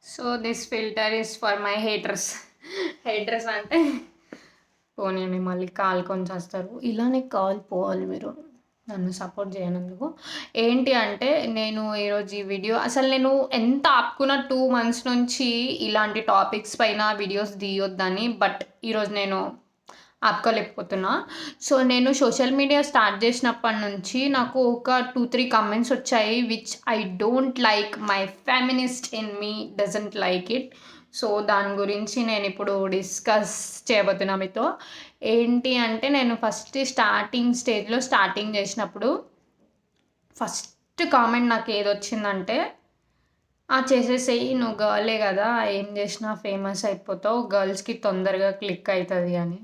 So this filter is for my haters. Haters అంటే పోనీయండి, మళ్ళీ కాలుకొని చస్తారు. ఇలానే కాలిపోవాలి మీరు నన్ను సపోర్ట్ చేయనందుకు. ఏంటి అంటే నేను ఈరోజు ఈ వీడియో అసలు నేను ఎంత ఆపుకున్న 2 మంత్స్ నుంచి ఇలాంటి టాపిక్స్ పైన వీడియోస్ తీయొద్దని. బట్ ఈరోజు నేను ఆపుకోలేకపోతున్నా. సో నేను సోషల్ మీడియా స్టార్ట్ చేసినప్పటి నుంచి నాకు ఒక 2, 3 కామెంట్స్ వచ్చాయి. Which I don't like. My feminist in me doesn't like it. So దాని గురించి నేను ఇప్పుడు డిస్కస్ చేయబోతున్నా మీతో. ఏంటి అంటే నేను ఫస్ట్ స్టార్టింగ్ స్టేజ్‌లో స్టార్టింగ్ చేసినప్పుడు ఫస్ట్ కామెంట్ నాకు ఏదొచ్చిందంటే, "ఆ! చేసేసేయి, నువ్వు గర్లే కదా! ఏం చేసినా ఫేమస్ అయిపోతావు. గర్ల్స్‌కి తొందరగా క్లిక్ అయితది" అని.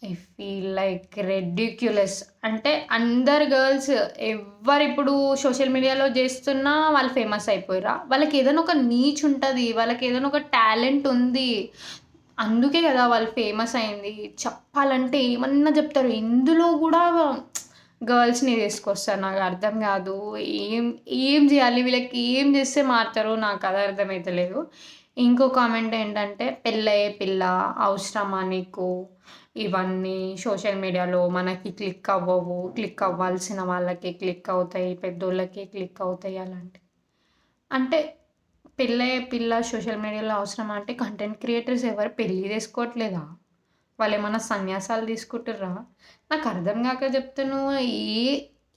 I feel like ridiculous. అంటే అందరు గర్ల్స్ ఎవ్వరిప్పుడు సోషల్ మీడియాలో చేస్తున్నా వాళ్ళు ఫేమస్ అయిపోయిర్రా? వాళ్ళకి ఏదైనా ఒక నీచ్ ఉంటది. వాళ్ళకి ఏదైనా ఒక టాలెంట్ ఉంది. అందుకే కదా వాళ్ళు ఫేమస్ అయింది. చెప్పాలంటే ఏమన్నా చెప్తారు. ఇందులో గూడా గర్ల్స్‌ని తీసుకొస్తారు. నాకు అర్థం కాదు. ఏం ఏం చేయాలి? వీళ్ళకి ఏం చేస్తే మారుతారో నాకు అది అర్థమైతలేదు. ఇంకో కామెంట్ ఏంటంటే, "పెళ్ళయ్యే పిల్ల అవసరమా నీకు? ఇవన్నీ సోషల్ మీడియాలో మనకి క్లిక్ అవ్వవు. క్లిక్ అవ్వాల్సిన వాళ్ళకే క్లిక్ అవుతాయి. పెద్దోళ్ళకే క్లిక్ అవుతాయి" అలాంటివి. అంటే పెళ్ళయ్యే పిల్ల సోషల్ మీడియాలో అవసరమా అంటే కంటెంట్ క్రియేటర్స్ ఎవరు పెళ్లి చేసుకోవట్లేదా? వాళ్ళేమన్నా సన్యాసాలు తీసుకుంటుర్రా? నాకు అర్థం గాక చెప్తాను.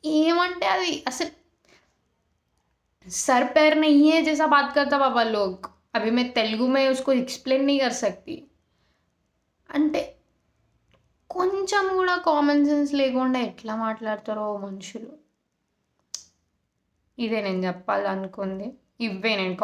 ఏమంటే అది అసలు सर पैर नहीं है जैसा बात करता बाबा लोग. अभी मैं तेलुगु में उसको एक्सप्लेन नहीं कर सकती. అంటే కొంచెం గూడా కామన్ సెన్స్ లేకుండా ఎట్లా మాట్లాడతారో మనుషులు. ఇదే నేను జెప్పాలనుకుంది. ఇవ్వే నేను